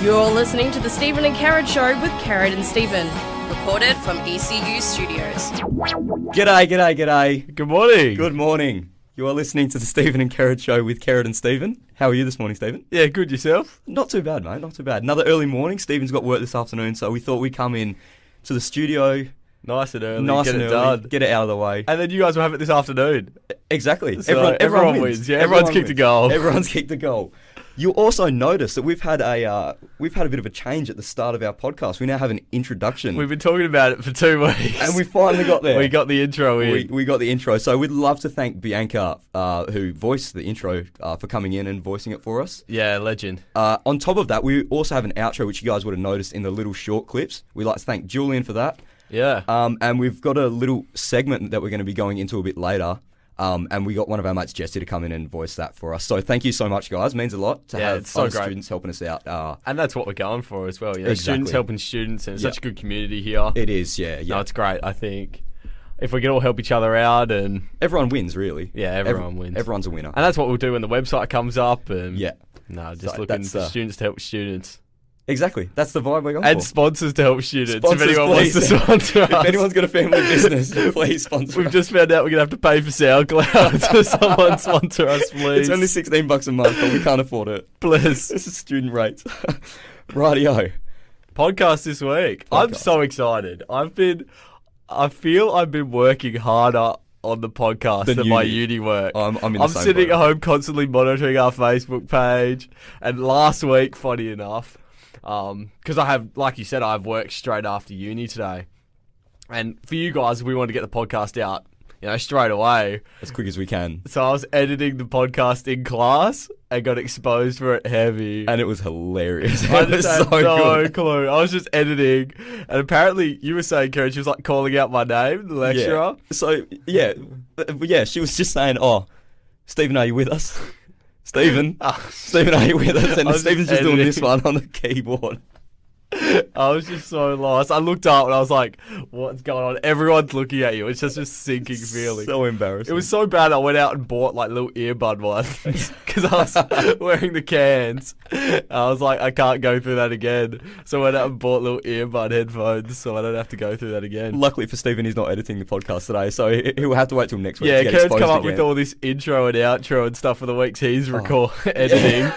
You're listening to the Stephen and Carrot Show with Carrot and Stephen. Recorded from ECU Studios. G'day. Good morning. Good morning. You are listening to the Stephen and Carrot Show with Carrot and Stephen. How are you this morning, Stephen? Yeah, good yourself? Not too bad, mate. Not too bad. Another early morning. Stephen's got work this afternoon, so we thought we'd come in to the studio. Nice and early. Nice get and it early. done. Get it out of the way. And then you guys will have it this afternoon. Exactly. So everyone wins. Yeah, everyone's kicked a goal. Everyone's kicked a goal. You also notice that we've had a bit of a change at the start of our podcast. We now have an introduction. We've been talking about it for 2 weeks. And we finally got there. We got the intro in. We got the intro. So we'd love to thank Bianca, who voiced the intro, for coming in and voicing it for us. Yeah, legend. On top of that, we also have an outro, which you guys would have noticed in the little short clips. We'd like to thank Julian for that. Yeah. And we've got a little segment that we're going to be going into a bit later. And we got one of our mates, Jesse, to come in and voice that for us. So thank you so much, guys. It means a lot to have it's so other great. students helping us out. And that's what we're going for as well. You know, Exactly. Students helping students, and it's Yep. such a good community here. It is, yeah. No, it's great, I think. If we can all help each other out and... Everyone wins, really. Yeah, everyone wins. Everyone's a winner. And that's what we'll do when the website comes up. And Yeah. No, just So looking that's, for students to help students. Exactly. That's the vibe we're going And for. sponsors to help students. Sponsors, if anyone wants to please. sponsor us. If anyone's got a family business, please sponsor We've us. just found out we're going to have to pay for SoundCloud. So someone sponsor us, please. It's only $16 a month, but we can't afford it. Please. This is student rates. Rightio. Podcast this week. I'm Podcast. so excited. I feel I've been working harder on the podcast Than than my uni. uni work. I'm in the I'm same sitting boat. at home constantly monitoring our Facebook page. And last week, funny enough, because I have, like you said, I have work straight after uni today. And for you guys, we want to get the podcast out, straight away. As quick as we can. So I was editing the podcast in class and got exposed for it heavy. And it was hilarious. I It was just had so no good. clue. I was just editing, and apparently you were saying, Karen, she was like calling out my name, the lecturer. Yeah. So, yeah, she was just saying, "Oh, Stephen, are you with us? Stephen, Stephen, are you with us?" And I was Stephen's just just doing editing. this one on the keyboard. I was just so lost. I looked up and I was like, "What's going on?" Everyone's looking at you. It's just a sinking feeling. So embarrassing. It was so bad I went out and bought like little earbud ones because I was wearing the cans. I was like, I can't go through that again. So I went out and bought little earbud headphones so I don't have to go through that again. Luckily for Stephen, he's not editing the podcast today, so he'll have to wait till next week Yeah, to get Karen's exposed come up again. with all this intro and outro and stuff for the weeks he's editing.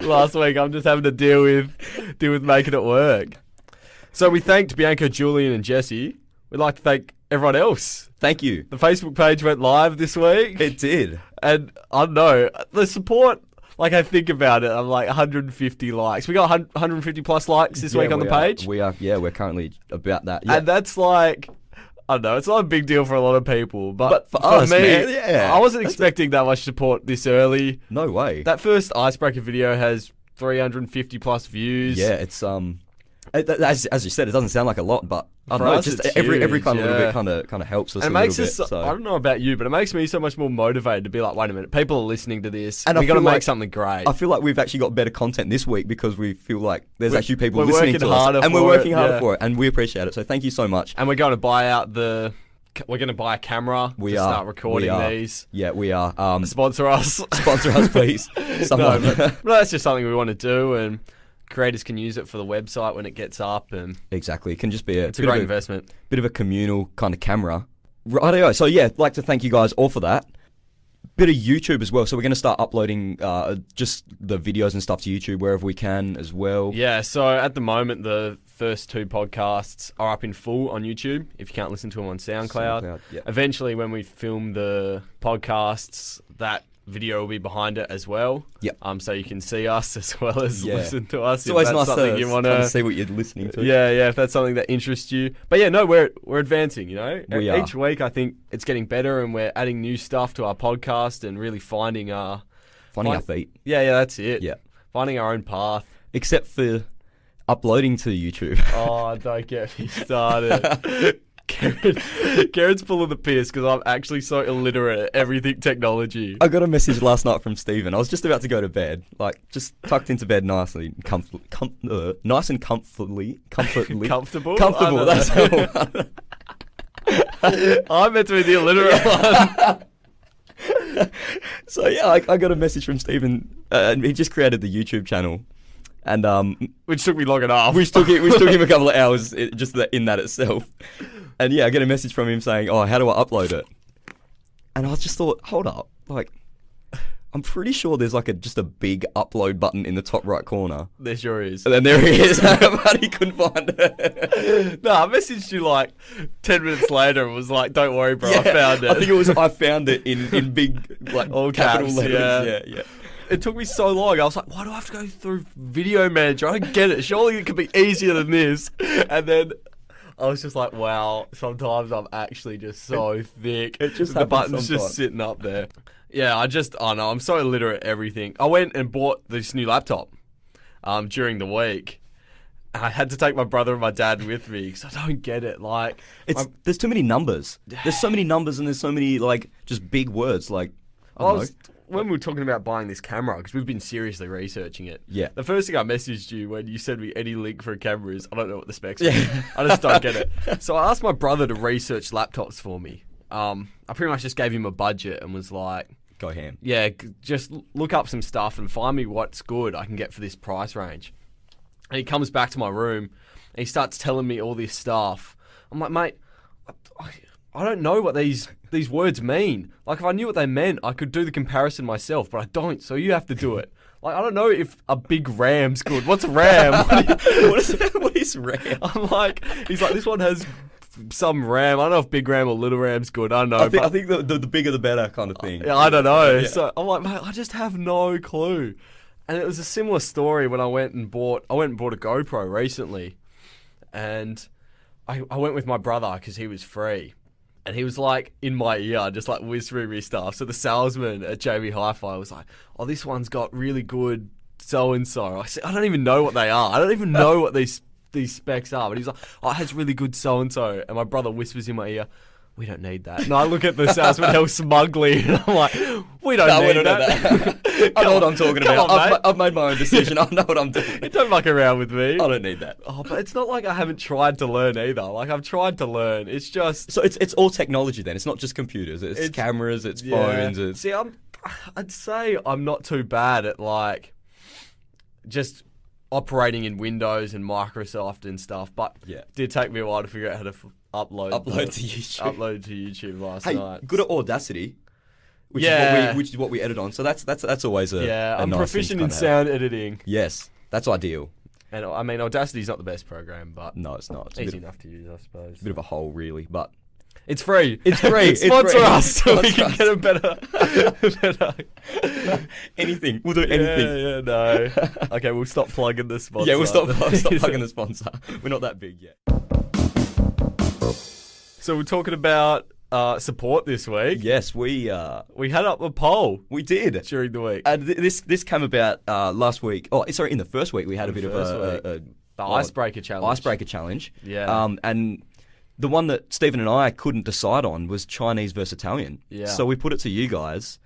Last week I'm just having to deal with making it work. So we thanked Bianca, Julian and Jesse. We'd like to thank everyone else. Thank you. The Facebook page went live this week. It did. And I don't know, the support, like I think about it, I'm like 150 likes. We got 150 plus likes this week on the page. We're currently about that. Yeah. And that's like, I don't know, it's not a big deal for a lot of people. But for us, me, man, yeah. I wasn't expecting that much support this early. No way. That first icebreaker video has 350 plus views. Yeah, it's as you said, it doesn't sound like a lot, but I don't For know, us, just it's every huge, kind of little yeah. bit kind of helps us And it a makes little us, bit. So. I don't know about you, but it makes me so much more motivated to be like, wait a minute, people are listening to this. And And I we got to feel make like- something great. I feel like we've actually got better content this week because we feel like there's We're- actually people we're listening working to us, harder and we're for working it, harder yeah. for it, and we appreciate it. So thank you so much. And we're going to buy out we're going to buy a camera to start recording these. Yeah, we are. Sponsor us. Sponsor us, please. No, Someone. but that's just something we want to do, and creators can use it for the website when it gets up, and Exactly. It can just be it's a great investment. bit of a communal kind of camera. Rightio. So yeah, I'd like to thank you guys all for that. Bit of YouTube as well. So we're going to start uploading just the videos and stuff to YouTube wherever we can as well. Yeah, so at the moment, the first 2 podcasts are up in full on YouTube, if you can't listen to them on SoundCloud. Yeah. Eventually, when we film the podcasts, that video will be behind it as well. Yep. So you can see us as well as Yeah. listen to us. It's always if nice that's something to you want kind of see what you're listening to. Yeah, if that's something that interests you. But yeah, no, we're advancing, We are. Each week, I think it's getting better, and we're adding new stuff to our podcast and really finding our feet. Yeah, that's it. Yeah. Finding our own path. Except for uploading to YouTube. Oh, don't get me started. Karen's pulling the piss because I'm actually so illiterate at everything technology. I got a message last night from Stephen. I was just about to go to bed, like just tucked into bed nicely, nice and comfortably. Comfortable? Comfortable. I That's don't know. the one. I'm meant to be the illiterate one. So yeah, I got a message from Stephen, and he just created the YouTube channel, And Which took me long enough. we took him a couple of hours just in that itself. And yeah, I get a message from him saying, "Oh, how do I upload it?" And I just thought, hold up, like, I'm pretty sure there's like just a big upload button in the top right corner. There sure is. And then there he is, but he couldn't find it. No, I messaged you like 10 minutes later and was like, "Don't worry, bro, I found it." I think it was I found it in big like All capital caps, letters. yeah. Yeah. It took me so long. I was like, why do I have to go through Video Manager? I don't get it. Surely it could be easier than this. And then I was just like, wow, sometimes I'm actually just so thick. It just the happens button's just sometimes. sitting up there. Yeah, I don't know. I'm so illiterate at everything. I went and bought this new laptop during the week. And I had to take my brother and my dad with me because I don't get it. Like, There's too many numbers. There's so many numbers and there's so many like just big words. Like I don't know. When we were talking about buying this camera, because we've been seriously researching it. Yeah. The first thing I messaged you when you sent me any link for a camera is, I don't know what the specs are. I just don't get it. So I asked my brother to research laptops for me. I pretty much just gave him a budget and was like, Go ham. yeah, just look up some stuff and find me what's good I can get for this price range. And he comes back to my room and he starts telling me all this stuff. I'm like, mate, I don't know what these words mean. Like, if I knew what they meant, I could do the comparison myself, but I don't, so you have to do it. Like, I don't know if a big ram's good. What's a ram? What is RAM? I'm like, he's like, this one has some RAM. I don't know if big RAM or little ram's good. I don't know. I think the bigger the better kind of thing. Yeah, I don't know. Yeah. So I'm like, mate, I just have no clue. And it was a similar story when I went and bought a GoPro recently, and I went with my brother because he was free. And he was like in my ear, just like whispering me stuff. So the salesman at JB Hi-Fi was like, "Oh, this one's got really good so and so." I said, "I don't even know what they are. I don't even know what these specs are." But he's like, "Oh, it has really good so and so." And my brother whispers in my ear, "We don't need that." And I look at the salesman all smugly, and I'm like, "We don't need that." I know what I'm talking Come about. on, mate. I've made my own decision. I know what I'm doing. Don't muck around with me. I don't need that. Oh, but it's not like I haven't tried to learn either. Like, I've tried to learn. It's just... So it's all technology then. It's not just computers. It's cameras. It's phones. It's See, I'd say I'm not too bad at, like, just operating in Windows and Microsoft and stuff. But Yeah. it did take me a while to figure out how to upload to YouTube. Upload to YouTube last Hey, night. good at Audacity. Which Yeah. is what we edit on. So that's always a Yeah, a I'm nice proficient thing in to kinda have. sound editing. Yes, that's ideal. And I mean, Audacity's not the best program, but No, it's not. It's a easy bit enough to use, I suppose. of a hole, really. But It's free. It's free. It's Sponsor free. us so we Sponsor can us. get a better. anything, we'll do anything. Yeah, no. Okay, we'll stop plugging the sponsor. Yeah, we'll stop plugging the sponsor. We're not that big yet. So we're talking about support this week. Yes, we had up a poll did. during the week. And this came about last week. Oh, sorry, in the first week we had a bit of The a icebreaker challenge. icebreaker challenge. Yeah. And the one that Stephen and I couldn't decide on was Chinese versus Italian. Yeah. So we put it to you guys.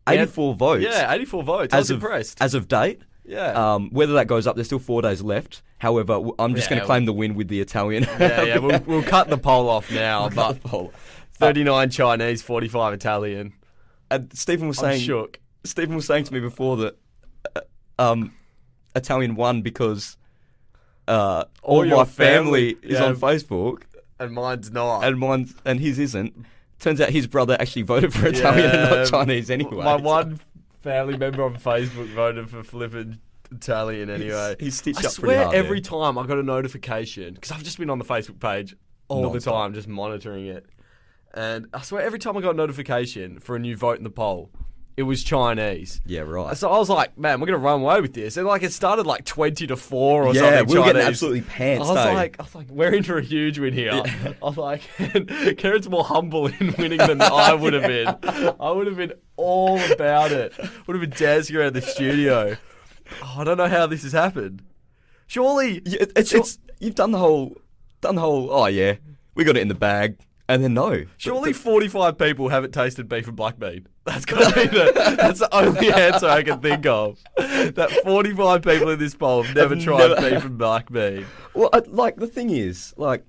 Yeah. 84 votes. Yeah, 84 votes. I was impressed. As of date. Yeah. Whether that goes up, there's still 4 days left. However, I'm just going to claim the win with the Italian. yeah, we'll cut the poll off now. Cut But the poll. 39 Chinese, 45 Italian. And Stephen was I'm saying, shook. Stephen was saying to me before that Italian won because all your my family is yeah. on Facebook And mine's not. and his isn't. Turns out his brother actually voted for Italian and not Chinese anyway. My one family member on Facebook voted for flipping Italian anyway. He's stitched I up pretty swear hard every there. time I got a notification, because I've just been on the Facebook page all the Non-stop. time, just monitoring it. And I swear every time I got a notification for a new vote in the poll, it was Chinese. Yeah, right. So I was like, man, we're going to run away with this. And like it started like 20-4 or Yeah, something. we were getting Chinese. absolutely pantsed. I was like, we're in for a huge win here. I was like, Karen's more humble in winning than I would have been. I would have been all about it. Would have been dancing around the studio. Oh, I don't know how this has happened. Surely, it's you've done the whole. Oh yeah, we got it in the bag, and then no. surely 45 people haven't tasted beef and black bean. That's got to be that's the only answer I can think of. That 45 people in this poll have never tried beef and black bean. Well, like the thing is, like,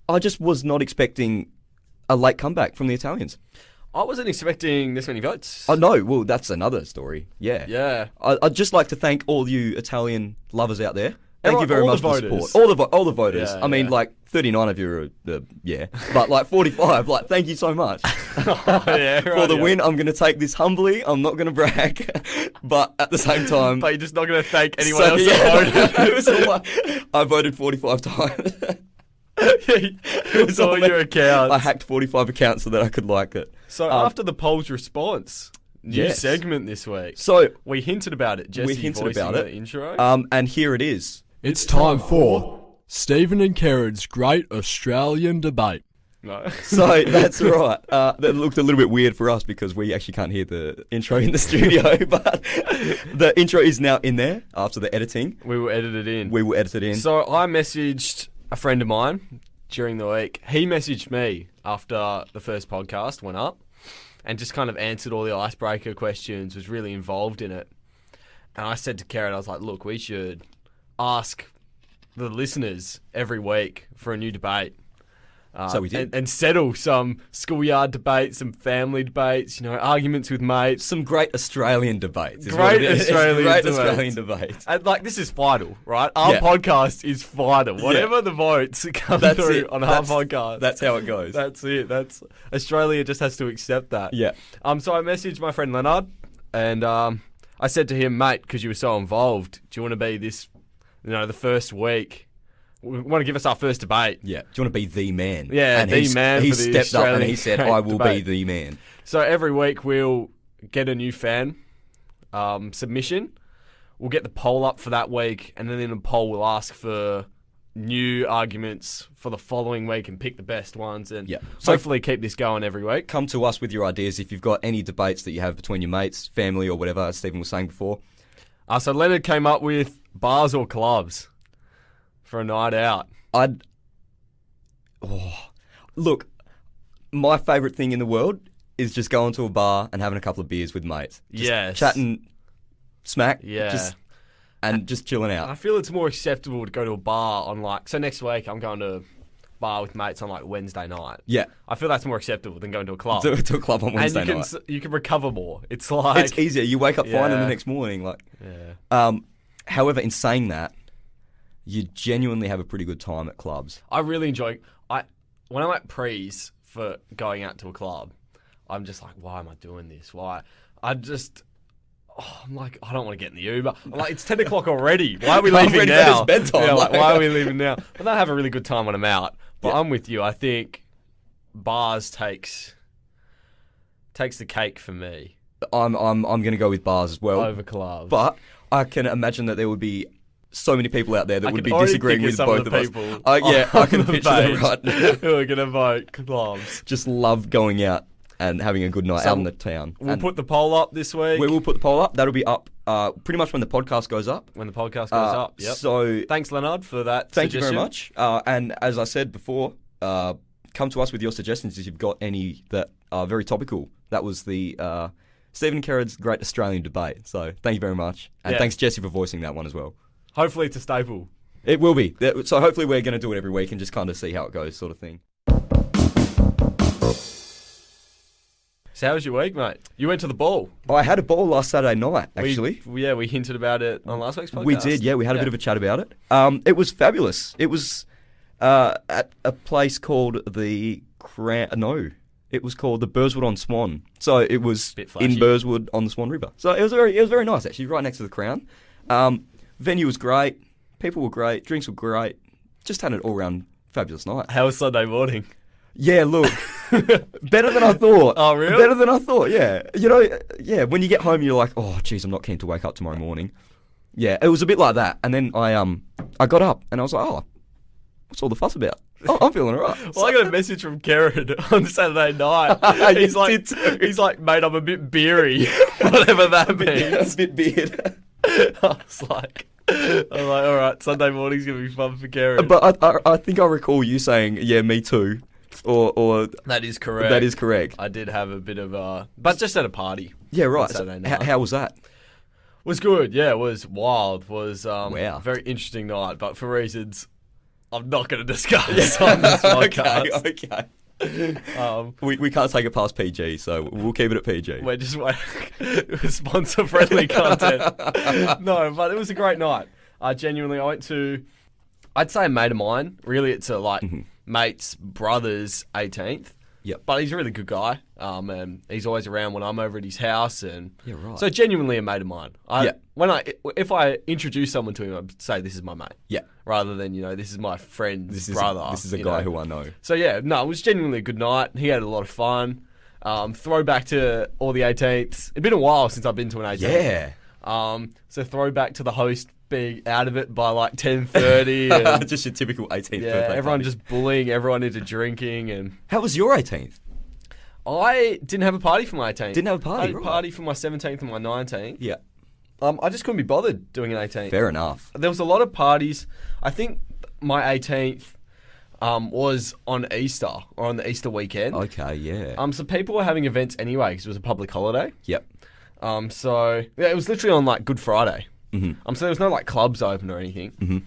I just was not expecting a late comeback from the Italians. I wasn't expecting this many votes. Oh no, well that's another story. Yeah. Yeah. I'd just like to thank all you Italian lovers out there. Thank Everyone- you very all much the for the voters. support. All the voters. Yeah, I mean, yeah. like 39 of you are, yeah, but like 45. Like, thank you so much Yeah, for the win. I'm gonna take this humbly. I'm not gonna brag, but at the same time, But you're just not going to thank anyone so, else yeah, that voted. it was all I voted 45 times. It was all all your accounts. I hacked 45 accounts so that I could like it. So after the poll's response, new Yes. segment this week. So We hinted about it. Jesse hinted voicing about the it. intro. and here it is. It's time for Stephen and Kerrid's Great Australian Debate. No. So that's right. That looked a little bit weird for us because we actually can't hear the intro in the studio, but the intro is now in there after the editing. We will edit it in. We will edit it in. So I messaged a friend of mine during the week. He messaged me after the first podcast went up and just kind of answered all the icebreaker questions, was really involved in it. And I said to Karen, I was like, look, we should ask the listeners every week for a new debate. So we did. And settle some schoolyard debates, some family debates, arguments with mates. Some great Australian debates. is Great what it is. Australian Great debates. Australian debates. And this is final, right? Our Yeah. podcast is final. Whatever the votes come That's through it. on That's- our podcast. That's how it goes. That's it. That's Australia just has to accept that. Yeah. So I messaged my friend Leonard, and I said to him, mate, because you were so involved, do you want to be this, the first week? We want to give us our first debate. Yeah. Do you want to be the man? Yeah, and the man He for the stepped up and Australian he said, Great "I will Debate." be the man." So every week we'll get a new fan submission. We'll get the poll up for that week, and then in the poll we'll ask for new arguments for the following week and pick the best ones, and Yeah. So- hopefully keep this going every week. Come to us with your ideas if you've got any debates that you have between your mates, family, or whatever. As Stephen was saying before. So Leonard came up with bars or clubs for a night out. Look, my favourite thing in the world is just going to a bar and having a couple of beers with mates. Just Yes. chatting smack. Yeah. Just chilling I out. feel it's more acceptable to go to a bar on so next week I'm going to a bar with mates on Wednesday night. Yeah. I feel that's more acceptable than going to a club. To a club on Wednesday and night. you can recover more. It's like It's easier. You wake up fine in the Yeah. next morning. Yeah. However, in saying that, you genuinely have a pretty good time at clubs. I really enjoy. When I'm at prees for going out to a club, I'm just like, why am I doing this? Why? I'm like, I don't want to get in the Uber. I'm like, it's 10 o'clock already. Why are we I'm leaving ready for now? this bedtime, Yeah, like- why are we leaving now? But I have a really good time when I'm out. But Yeah. I'm with you. I think bars takes the cake for me I'm going to go with bars as well. over clubs. But I can imagine that there would be so many people out there that I would can be already disagreeing think with some both of of the us. people I can on the picture them page right now. who are going to vote clubs. Just love going out and having a good night So out in the town. We'll And put the poll up this week. we will put the poll up. That'll be up pretty much when the podcast goes up. when the podcast goes up. Yep. So Thanks, Leonard, for that thank you very suggestion. much. And as I said before, come to us with your suggestions if you've got any that are very topical. That was the Stephen Kerrid's Great Australian Debate. So thank you very much. And Yeah. thanks, Jesse, for voicing that one as well. Hopefully it's a staple. It will be. So hopefully we're going to do it every week and just kind of see how it goes, sort of thing. So how was your week, mate? You went to the ball. I had a ball last Saturday night, actually. We hinted about it on last week's podcast. We did, yeah. We had a bit of a chat about it. It was fabulous. It was at a place called the it was called the Burswood on Swan. So it was Bit flashy. in Burswood on the Swan River. So it was very nice actually, right next to the Crown. Venue was great. People were great. Drinks were great. Just had an all round fabulous night. How was Sunday morning? Yeah, look, better than I thought. Oh, really? Better than I thought. Yeah, when you get home, you're like, oh, geez, I'm not keen to wake up tomorrow morning. Yeah, it was a bit like that. And then I got up and I was like, oh, what's all the fuss about? Oh, I'm feeling alright. Well, I got a message from Karen on Saturday night. You He's like, mate, I'm a bit beery, whatever that means. a bit beard. I was like, all right, Sunday morning's gonna be fun for Karen. But I think I recall you saying, yeah, me too, or that is correct. that is correct. I did have a bit of but just at a party. Yeah, right. on So Saturday night. how was that? Was good, yeah. It was wild. Was Wow. very interesting night, but for reasons I'm not going to discuss on this podcast. Okay. We can't take it past PG, so we'll keep it at PG. We're just sponsor-friendly content. No, but it was a great night. Genuinely, I went to, I'd say a mate of mine. Really, it's a mate's brother's 18th. Yep. But he's a really good guy. And he's always around when I'm over at his house, and Yeah, right. so genuinely a mate of mine. If I introduce someone to him, I'd say this is my mate. Yeah. Rather than this is my friend's This brother. is a guy who I know. So yeah, no, it was genuinely a good night. He had a lot of fun. Throwback to all the 18ths. It'd been a while since I've been to an 18th. Yeah. So throwback to the host being out of it by like 10:30. And Just your typical 18th yeah, birthday everyone party. just bullying everyone into drinking. And How was your 18th? I didn't have a party for my 18th. Didn't have a party, I had a right. party for my 17th and my 19th. Yeah. I just couldn't be bothered doing an 18th. Fair enough. There was a lot of parties. I think my 18th was on Easter or on the Easter weekend. Okay, yeah. So people were having events anyway because it was a public holiday. Yep. So yeah, it was literally on like Good Friday. Mm-hmm. So there was no like clubs open or anything.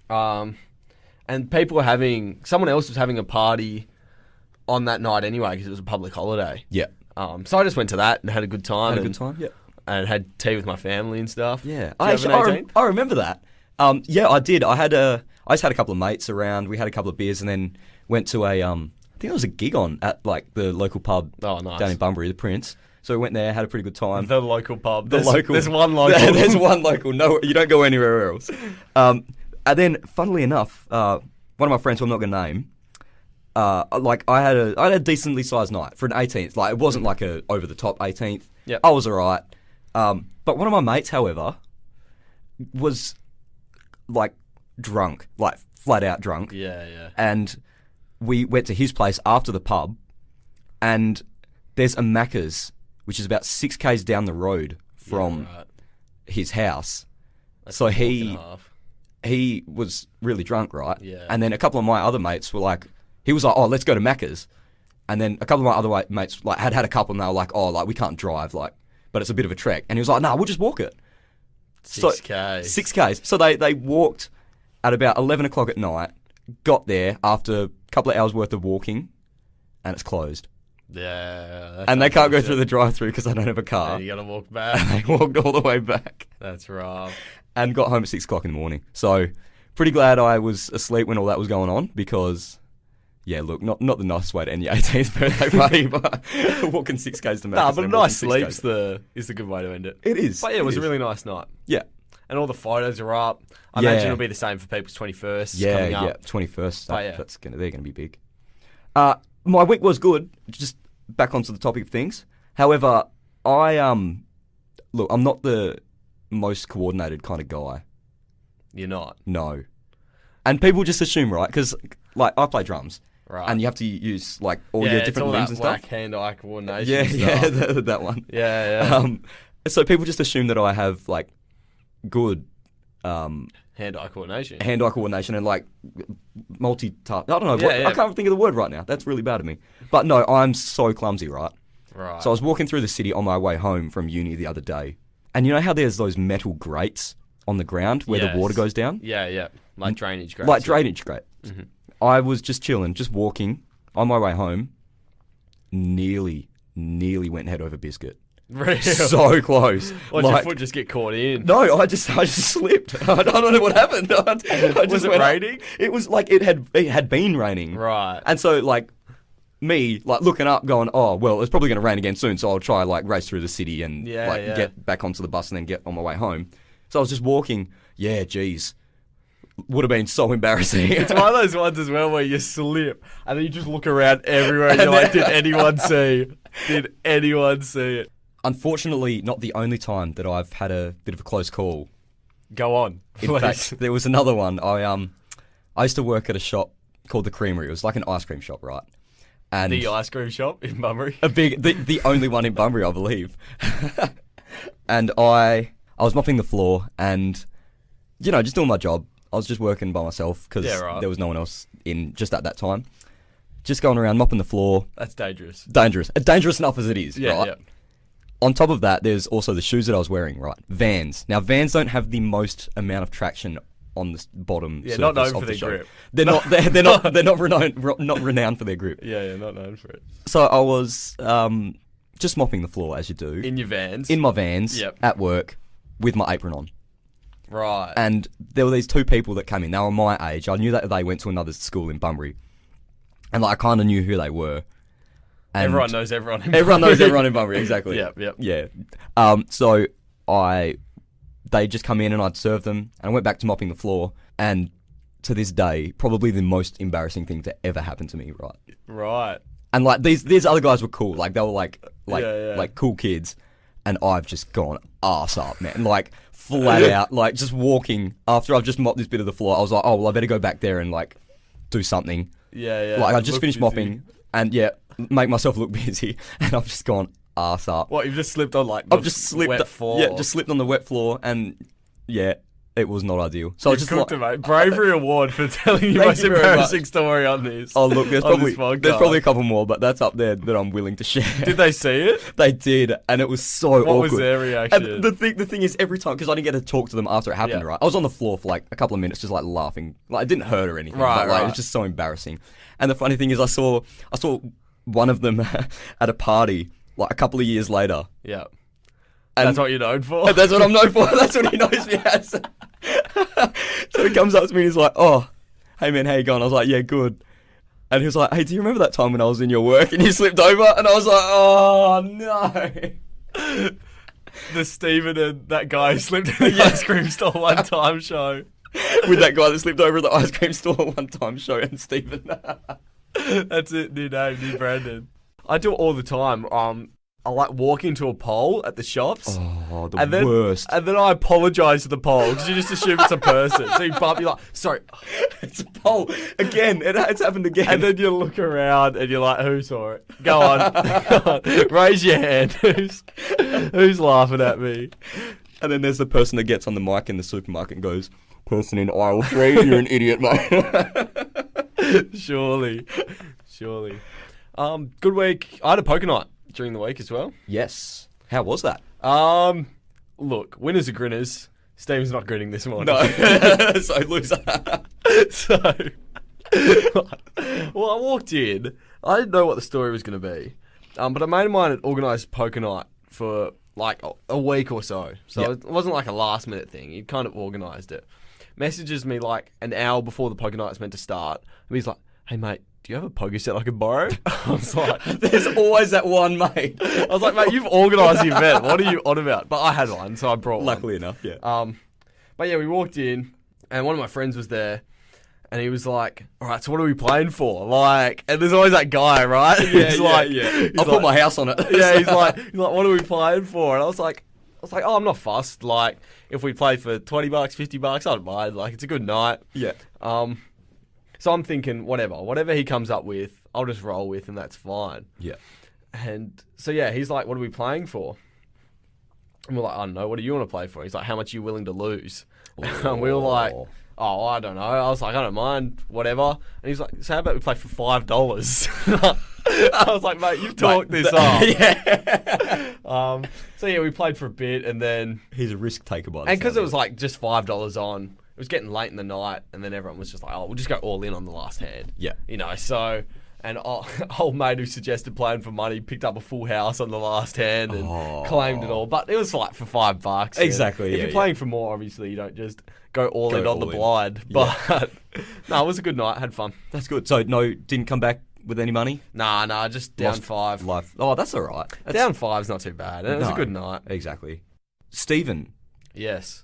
Mm-hmm. And people were someone else was having a party on that night anyway because it was a public holiday. Yeah. So I just went to that and had a good time. Had a good time? Yeah. And had tea with my family and stuff. Yeah. Did you have an 18th? I remember that. Yeah, I did. I just had a couple of mates around. We had a couple of beers and then went to I think it was a gig at like the local pub Oh, nice. down in Bunbury, the Prince. So we went there, had a pretty good time. The local pub. There's one local. There's one local. No, you don't go anywhere else. And then, funnily enough, one of my friends who I'm not going to name, I had a decently sized night for an 18th. Like, it wasn't like a over the top 18th. Yep. I was alright. But one of my mates, however, was like drunk, like flat out drunk. Yeah. And we went to his place after the pub, and there's a Macca's, which is about 6 k's down the road from Yeah, right. his house. That's So a walk and a half. he was really drunk, right? Yeah. And then a couple of my other mates were like, he was like, oh, let's go to Macca's. And then a couple of my other mates like had a couple, and they were like, oh, like we can't drive, like, but it's a bit of a trek. And he was like, no, we'll just walk it. 6K. 6 k's. So they walked at about 11 o'clock at night, got there after a couple of hours worth of walking, and it's closed. Yeah. And they can't go through the drive-through because they don't have a car. And you gotta walk back. And they walked all the way back That's rough. and got home at 6 o'clock in the morning. So pretty glad I was asleep when all that was going on because, yeah, look, not the nicest way to end your 18th birthday party, but walking 6 k's to Macca's. Nah, but a and then walking nice 6 sleep's k's. is the good way to end it. It is. But yeah, it was is. a really nice night. Yeah. And all the photos are up. I Yeah. imagine it'll be the same for people's 21st coming Yeah, up. 21st. But yeah. They're gonna be big. My week was good. Just back onto the topic of things. However, look, I'm not the most coordinated kind of guy. You're not. No. And people just assume, right? Because like I play drums, Right. and you have to use like all yeah, your it's different all limbs that and stuff. whack hand-eye coordination Yeah, stuff. yeah, that one. Yeah. So people just assume that I have like good Hand-eye coordination. hand-eye coordination and like multitask. I don't know. Yeah, yeah. I can't think of the word right now. That's really bad of me. But no, I'm so clumsy, right? Right. So I was walking through the city on my way home from uni the other day, and you know how there's those metal grates on the ground where Yes. the water goes down? Yeah. Like drainage grates. Like yeah. drainage grate. Mm-hmm. I was just chilling, just walking on my way home. Nearly went head over biscuit. Real. So close. Or did your foot just get caught in? No, I just slipped. I don't know what happened. I just Was it went up. raining? It was like it had been raining. Right. And so like me like looking up, going, oh well, it's probably going to rain again soon, so I'll try like race through the city and get back onto the bus and then get on my way home. So I was just walking. Yeah, geez, would have been so embarrassing. It's one of those ones as well where you slip and then you just look around everywhere and you're like, did anyone see? Did anyone see it? Unfortunately, not the only time that I've had a bit of a close call. Go on. In please. fact, there was another one. I used to work at a shop called the Creamery. It was like an ice cream shop, right? And The ice cream shop in Bunbury. the only one in Bunbury, I believe. And I was mopping the floor and, you know, just doing my job. I was just working by myself because Yeah, right. there was no one else in just at that time. Just going around mopping the floor. That's dangerous. Dangerous. Dangerous enough as it is, Yeah, right? yeah. On top of that, there's also the shoes that I was wearing, right? Vans. Now, Vans don't have the most amount of traction on the bottom. Yeah, not surface known of for the their show. grip. They're not renowned for their grip. Yeah, not known for it. So I was just mopping the floor as you do In your Vans. in my Vans Yep. at work with my apron on. Right. And there were these two people that came in. They were my age. I knew that they went to another school in Bunbury. And like I kind of knew who they were. And everyone knows everyone. everyone knows everyone in Bunbury, exactly. Yep. Yeah. So they just come in and I'd serve them. And I went back to mopping the floor. And to this day, probably the most embarrassing thing to ever happen to me, right? Right. And like these other guys were cool. Like they were like Yeah. like cool kids. And I've just gone arse up, man. Like flat out, like just walking after I've just mopped this bit of the floor. I was like, oh well, I better go back there and like do something. Yeah. Like I just Look finished busy. mopping and make myself look busy. And I've just gone arse up. What, you've just slipped on like I've just slipped. wet floor? Yeah, just slipped on the wet floor, and it was not ideal. So I You just cooked like, it, mate. Bravery award for telling your Thank most you very embarrassing much. story on this. oh look, there's on this podcast. probably a couple more, but that's up there that I'm willing to share. Did they see it? They did, and it was so awkward. What was their reaction? And the thing is, every time, because I didn't get to talk to them after it happened, Yeah. right? I was on the floor for like a couple of minutes, just like laughing. Like it didn't hurt or anything, Right, but like it right. was just so embarrassing. And the funny thing is, I saw one of them at a party like a couple of years later. Yeah. And That's what you're known for? That's what I'm known for. That's what he knows me as. So he comes up to me and he's like, "Oh, hey man, how you going?" I was like, "Yeah, good." And he was like, "Hey, do you remember that time when I was in your work and you slipped over?" And I was like, "Oh no." The Stephen and that guy who slipped in the ice cream store one time show. With that guy that slipped over at the ice cream store one time show and Stephen. That's it, new name, new Brandon. I do it all the time. I like walk into a pole at the shops. Oh, the And then, worst. and then I apologise to the pole because you just assume it's a person. So you bump, you're like, sorry. It's a pole. Again, it's happened again. And then you look around and you're like, who saw it? Go on. Go on. Raise your hand. Who's laughing at me? And then there's the person that gets on the mic in the supermarket and goes, "Person in aisle 3, you're an idiot, mate." Surely. Good week. I had a poker night during the week as well. Yes. How was that? Look, winners are grinners. Steven's not grinning this morning. No. So loser. So, well, I walked in. I didn't know what the story was going to be. But a mate of mine had organised poker night for like a week or so. So Yep. it wasn't like a last minute thing. He'd kind of organised it. Messages me like an hour before the poker night's meant to start. And he's like, "Hey, mate, do you have a poker set I can borrow?" I was like, There's always that one, mate. I was like, "Mate, you've organised the event. What are you on about?" But I had one, so I brought one. Luckily enough, yeah. But yeah, we walked in, and one of my friends was there, and he was like, "All right, so what are we playing for?" Like, and there's always that guy, right? He's like, he's I'll put like- my house on it. yeah, he's like, "What are we playing for?" And I was like, "Oh, I'm not fussed. Like, if we play for $20, $50, I don't mind. Like, it's a good night." Yeah. So I'm thinking, whatever he comes up with, I'll just roll with, and that's fine. Yeah. And so yeah, he's like, "What are we playing for?" And we're like, "I don't know. What do you want to play for?" He's like, "How much are you willing to lose?" And we were like, "Oh, I don't know." I was like, "I don't mind, whatever." And he's like, "So how about we play for $5?" I was like, "Mate, you've talked this up." Yeah. So yeah, we played for a bit, and then He's a risk taker by the and because sound it of was like just $5 on, it was getting late in the night, and then everyone was just like, "Oh, we'll just go all in on the last hand." Yeah. You know, so. And old mate who suggested playing for money picked up a full house on the last hand and claimed it all. But it was like for $5. Exactly, And if yeah, you're playing for more, obviously you don't just go all Go in on the all in. blind. But no, it was a good night. Had fun. That's good. So no, didn't come back with any money. Nah, just down Lost 5. Life. Oh, that's all right. That's, Down 5's not too bad. And it was a No. good night. Exactly. Stephen, Yes.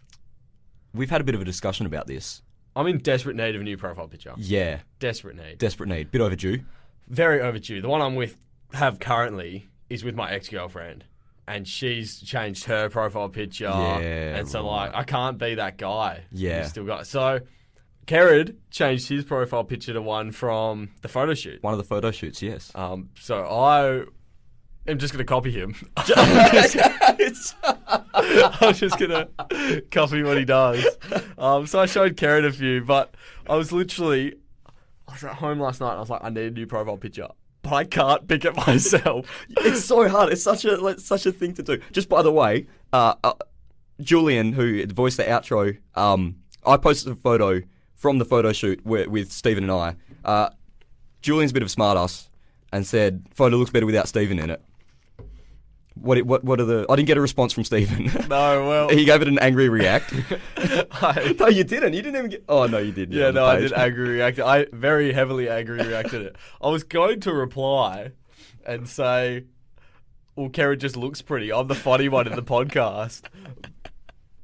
we've had a bit of a discussion about this. I'm in desperate need of a new profile picture. Yeah. Desperate need. Desperate need. Bit overdue. Very overdue. The one I'm have currently is with my ex-girlfriend, and she's changed her profile picture. Yeah, and so right. like I can't be that guy. Yeah. Who's still got so. Kerrod changed his profile picture to one from the photo shoot. One of the photo shoots, yes. So I am just gonna copy him. I'm just gonna copy what he does. So I showed Kerrod a few, but I was at home last night and I was like, I need a new profile picture. But I can't pick it myself. It's so hard. It's such a thing to do. Just by the way, Julian, who voiced the outro I posted a photo from the photo shoot with Stephen and I. Julian's a bit of a smartass and said, photo looks better without Stephen in it. What are the... I didn't get a response from Stephen. No, well... He gave it an angry react. I- No, you didn't. You didn't even get... Oh, no, you did. Yeah, on the no, I page. did angry react. I very heavily angry reacted it. I was going to reply and say, well, Kerrod just looks pretty. I'm the funny one in the podcast.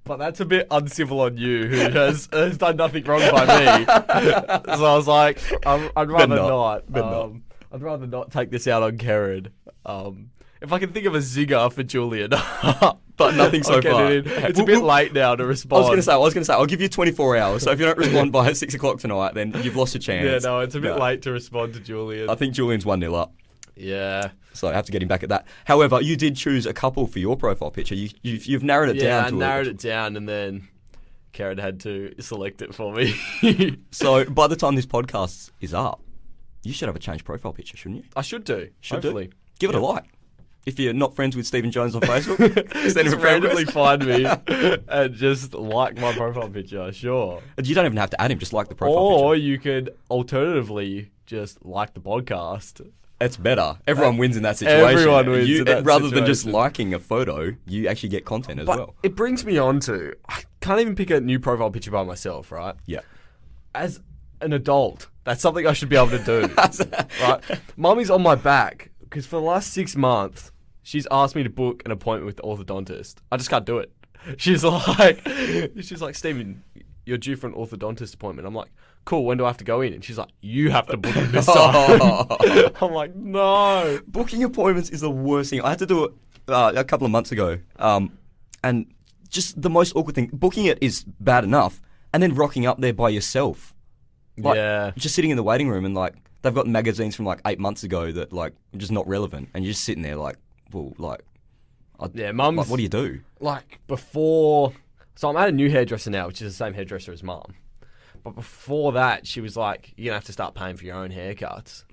But that's a bit uncivil on you, who has done nothing wrong by me. So I was like, I'd rather not. I'd rather not take this out on Kerrod. If I can think of a zinger for Julian. But nothing so I'll get far. it in. It's a bit late now to I respond. was going to say, I'll give you 24 hours. So if you don't respond by 6 o'clock tonight, then you've lost your chance. Yeah, no, it's a bit No. late to respond to Julian. I think Julian's 1-0 up. Yeah. So I have to get him back at that. However, you did choose a couple for your profile picture. You've narrowed it down I to narrowed it down, and then Kerrod had to select it for me. So by the time this podcast is up, you should have a changed profile picture, shouldn't you? I should do. Hopefully. Give it a like. If you're not friends with Stephen Jones on Facebook, send him Just a friend randomly request. find me and just like my profile picture, sure. You don't even have to add him, just like the profile Or picture. you could alternatively just like the podcast. It's better. Everyone wins in that situation. Everyone wins in that rather than just situation. liking a photo, you actually get content as But well. it brings me on to, I can't even pick a new profile picture by myself, right? Yeah. As an adult, that's something I should be able to do. Right? Mummy's on my back because for the last 6 months, she's asked me to book an appointment with the orthodontist. I just can't do it. She's like, Stephen, you're due for an orthodontist appointment. I'm like, cool, when do I have to go in? And she's like, you have to book it this time. I'm like, no. Booking appointments is the worst thing. I had to do it a couple of months ago. And just the most awkward thing, booking it is bad enough, and then rocking up there by yourself. Like, Yeah. just sitting in the waiting room and like, they've got magazines from like 8 months ago that like, are just not relevant. And you're just sitting there like, well, like, Yeah, Mum's like, what do you do? like before. So I'm at a new hairdresser now, which is the same hairdresser as Mum. But before that, she was like, "You're gonna have to start paying for your own haircuts."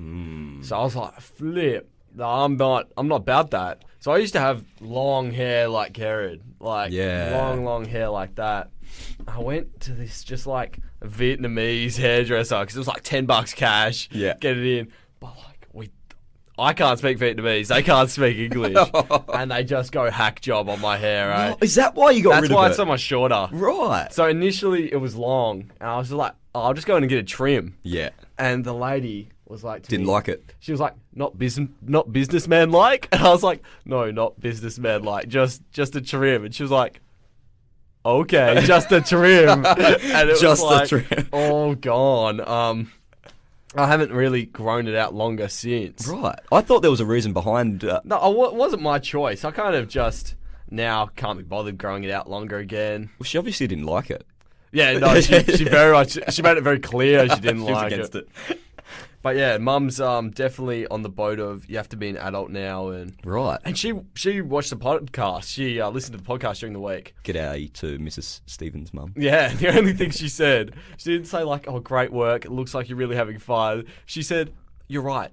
So I was like, "Flip! No, I'm not about that." So I used to have long hair like Kerrod, like long hair like that. I went to this just like Vietnamese hairdresser because it was like $10 cash. Yeah. Get it in, but like I can't speak Vietnamese. They can't speak English, and they just go hack job on my hair. Right? Oh, is that why you got That's rid why of it's it? so much shorter. Right. So initially it was long, and I was just like, oh, I'll just go in and get a trim. Yeah. And the lady was like, to Didn't me, like it. She was like, not businessman like, and I was like, no, not businessman like, just a trim. And she was like, okay, just a trim. And it Just a was like, trim. all gone. I haven't really grown it out longer since. Right. I thought there was a reason behind. No, it wasn't my choice. I kind of just now can't be bothered growing it out longer again. Well, she obviously didn't like it. Yeah, no, she very much, she made it very clear she didn't She was like against it. But yeah, Mum's definitely on the boat of you have to be an adult now, and Right. she watched the podcast. She listened to the podcast during the week. G'day to Mrs. Stevens' mum. Yeah, the only thing she said, she didn't say like, "Oh, great work. It looks like you're really having fun." She said, "You're right.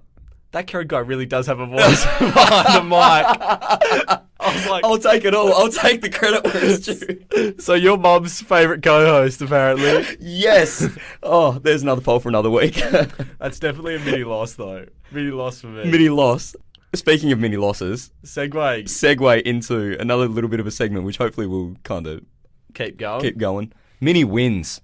That Kerrod guy really does have a voice behind the mic." I was like, I'll take it all. I'll take the credit where it's due. "So you're Mum's favourite co-host, apparently." Yes. Oh, there's another poll for another week. That's definitely a mini loss, though. Mini loss for me. Mini loss. Speaking of mini losses, Segue. segue into another little bit of a segment, which hopefully will kind of Keep going. keep going. Mini wins.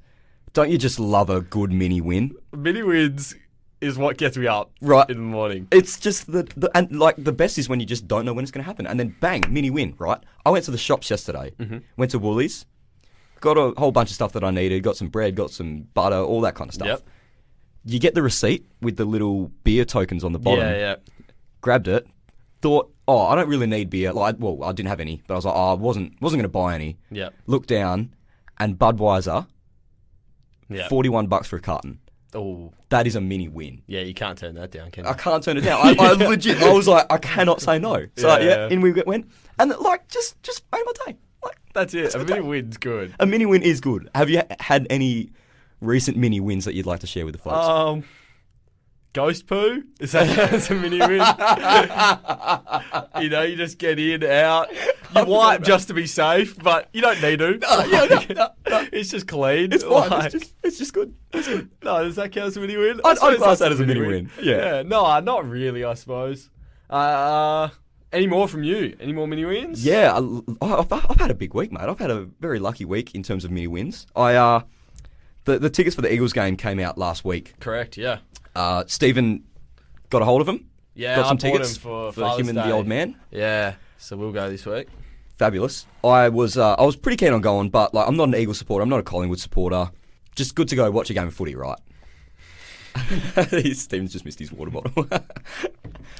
Don't you just love a good mini win? Mini wins is what gets me up Right. in the morning. It's just and like the best is when you just don't know when it's going to happen, and then bang, mini win. Right? I went to the shops yesterday. Went to Woolies, got a whole bunch of stuff that I needed. Got some bread, got some butter, all that kind of stuff. Yep. You get the receipt with the little beer tokens on the bottom. Yeah. Grabbed it, thought, oh, I don't really need beer. Like, well, I didn't have any, but I was like, oh, I wasn't going to buy any. Yep. Looked down, and Budweiser, Yeah. $41 for a carton. Oh, That is a mini win. yeah. You can't turn that down, can you? I can't turn it down. I legit, I was like, I cannot say no. So Yeah. in we went, and like, just made my day. Like, That's it. A my mini day. win's good. A mini win is good. Have you had any recent mini wins that you'd like to share with the folks? ghost poo. Is that a mini win? You know, you just get in, out. You wipe just to be safe, but you don't need to. It's just clean. It's fine. Like- It's just good. No, does that count as a mini win? I'd suppose class that's that as a mini win. Yeah. No, not really, I suppose. Any more from you? Any more mini wins? Yeah, I've had a big week, mate. I've had a very lucky week in terms of mini wins. The tickets for the Eagles game came out last week. Correct, yeah. Stephen got a hold of them. Yeah, got some I bought tickets him for him Father's and Day. the old man. Yeah, so we'll go this week. Fabulous. I was pretty keen on going, but like I'm not an Eagles supporter. I'm not a Collingwood supporter. Just good to go watch a game of footy, right? Stephen's just missed his water bottle.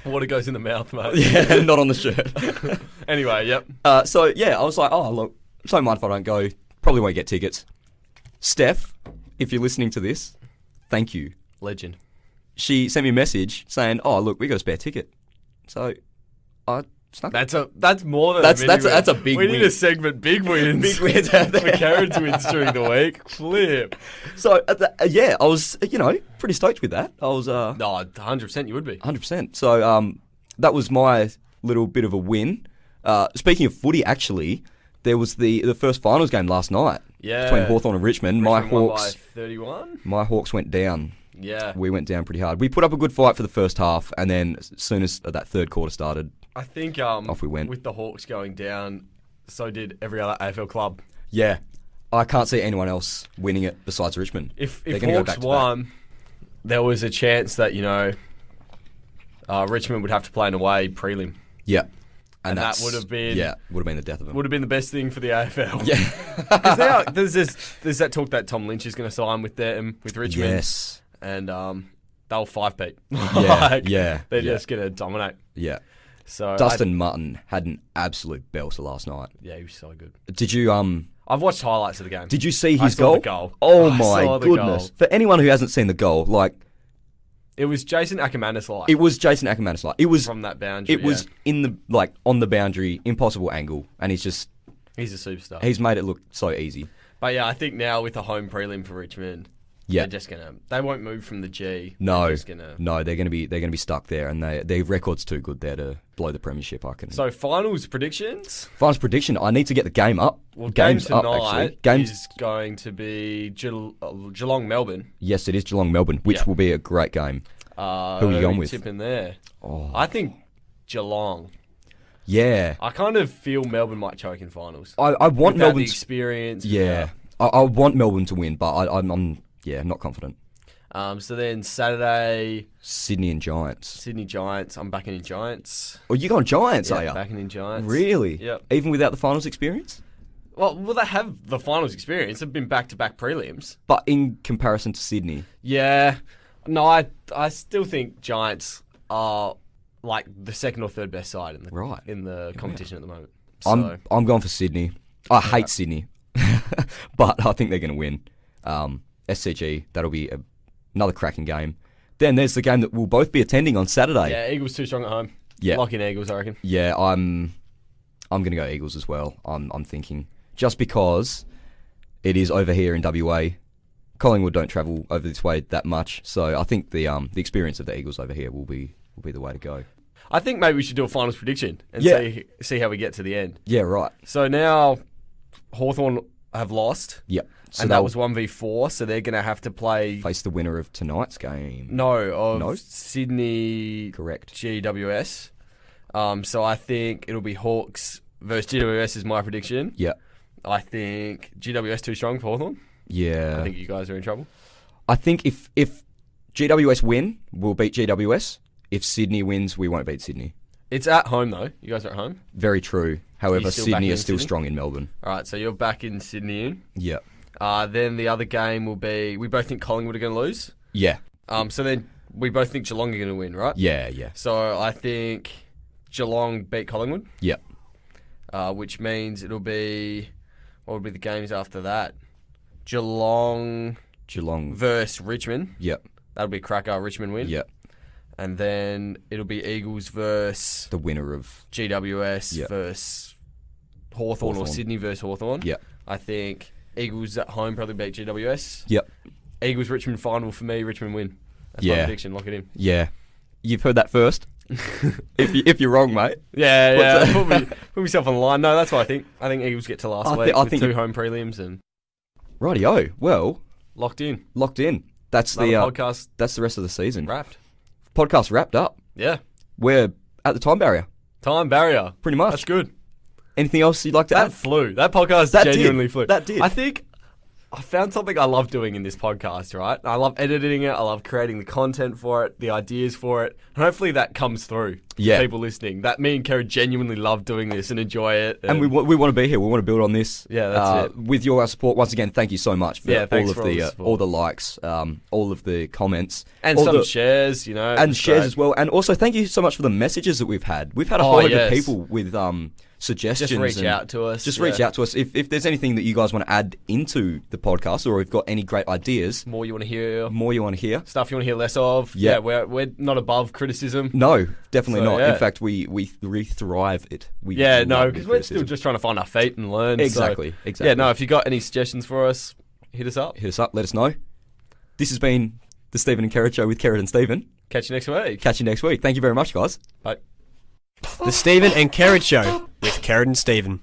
Water goes in the mouth, mate. Yeah, not on the shirt. Anyway, yep. So yeah, I was like, oh look, don't mind if I don't go. Probably won't get tickets. Steph, if you're listening to this, thank you. Legend. She sent me a message saying, oh look, we got a spare ticket. So I snuck. That's more than That's a mini win. that's a big We win. need a segment big wins. Big wins out there. For Carriage wins during the week. Flip. So yeah, I was pretty stoked with that. I was No, 100% you would be. 100%. So that was my little bit of a win. Speaking of footy, actually, there was the first finals game last night. Yeah. Between Hawthorn and Richmond. Richmond won by 31. My Hawks went down. Yeah. We went down pretty hard. We put up a good fight for the first half, and then as soon as that third quarter started, I think off we went. With the Hawks going down, so did every other AFL club. yeah, I can't see anyone else winning it besides Richmond. If They're gonna go Hawks back to won, there was a chance that, Richmond would have to play an away prelim. Yeah. And that that's- would have been- would have been the death of them. Would have been the best thing for the AFL. Yeah. Because now there's that talk that Tom Lynch is going to sign with Richmond. Yes. And they'll 5-peat. Yeah. They're just going to dominate. Yeah. So Dustin Mutton had an absolute belter last night. Yeah, he was so good. Did you I've watched highlights of the game. Did you see I his saw goal? the goal. Oh I my saw the goodness! goal. For anyone who hasn't seen the goal, like It was Jason Ackermanis like it was Jason Ackermanis. Like it was from that boundary. It was in the on the boundary, impossible angle, and he's He's a superstar. he's made it look so easy. But yeah, I think now with the home prelim for Richmond, Yeah. they're just they won't move from the G. No, They're just gonna, no, they're gonna be stuck there, and their record's too good there to blow the premiership. I can. So finals predictions. Finals prediction. I need to get the game up. Well, Game's game up tonight actually. Game's is going to be Geelong Melbourne. yes, it is Geelong Melbourne, which Yeah. will be a great game. Who are you going with? Tipping there. Oh. I think Geelong. Yeah, I kind of feel Melbourne might choke in finals. I want Without the Melbourne's. experience. Yeah, I want Melbourne to win, but I'm not confident. So then Saturday, Sydney and Giants. Sydney Giants. I'm backing in Giants. Oh, you going Giants, are Yeah, you? backing in Giants. Really? Yep. Even without the finals experience? Well, they have the finals experience. They've been back-to-back prelims. But in comparison to Sydney, Yeah. No, I still think Giants are like the second or third best side in the Right. in the competition at the moment. So I'm going for Sydney. I hate Sydney, but I think they're going to win. SCG, that'll be another cracking game. Then there's the game that we'll both be attending on Saturday. yeah, Eagles too strong at home. Yeah. Lock in Eagles, I reckon. Yeah, I'm going to go Eagles as well. I'm thinking just because it is over here in WA. Collingwood don't travel over this way that much, so I think the experience of the Eagles over here will be the way to go. I think maybe we should do a finals prediction and Yeah. see how we get to the end. Yeah, right. So now Hawthorn have lost, Yep. So and that they'll was 1v4, so they're going to have to play face the winner of tonight's game. No. No? Sydney Correct. GWS. So I think it'll be Hawks versus GWS is my prediction. Yeah. I think GWS too strong for Hawthorn. Yeah. I think you guys are in trouble. I think if GWS win, we'll beat GWS. If Sydney wins, we won't beat Sydney. It's at home though. You guys are at home. Very true. However, still Sydney backing is still Sydney? strong in Melbourne. All right, so you're back in Sydney in. Yeah. Then the other game will be, we both think Collingwood are going to lose. Yeah. So then we both think Geelong are going to win, right? Yeah, yeah. So I think Geelong beat Collingwood, Yeah. which means it'll be, what would be the games after that? Geelong versus Richmond. Yep. That'll be a cracker. Richmond win. Yep. And then it'll be Eagles versus The winner of GWS Yep. versus Hawthorn or Hawthorn. Sydney versus Hawthorn. Yep. I think Eagles at home probably beat GWS. Yep. Eagles Richmond final for me. Richmond win. That's my Yeah. prediction. Lock it in. Yeah. You've heard that first. if you're wrong, mate. Yeah. What's Put myself on the line. No, that's what I think. I think Eagles get to last week I with think 2 home prelims and Rightio. Well, locked in. locked in. That's Another the podcast that's the rest of the season. wrapped. Podcast wrapped up. Yeah. We're at the time barrier, Time barrier. pretty much. That's good. Anything else you'd like to That add? flew. That podcast That did. genuinely flew. That did. I think I found something I love doing in this podcast, right? I love editing it. I love creating the content for it, the ideas for it. And hopefully that comes through Yeah. to people listening. That me and Kerry genuinely love doing this and enjoy it. And we want to be here. We want to build on this. Yeah, that's it. With your support, once again, thank you so much for Yeah, thanks all of for all the the support. all the likes, all of the comments, and all some the- shares, you know. and it's shares great. as well. And also, thank you so much for the messages that we've had. We've had a Oh, whole lot yes. of people with suggestions. Just reach and out to us. Just yeah. reach out to us if there's anything that you guys want to add into the podcast, or if you've got any great ideas, More you want to hear, more you want to hear. stuff you want to hear less of. Yeah. We're not above criticism. No, definitely So, not. yeah. In fact, we thrive it. We Yeah, no, love because the we're still criticism. just trying to find our feet and learn. so- Exactly. Yeah, no, if you got any suggestions for us, hit us up. Hit us up. Let us know. This has been the Stephen and Kerrod Show with Kerrod and Stephen. Catch you next week. Catch you next week. Thank you very much, guys. Bye. The Stephen and Kerrod Show with Kerrod and Stephen.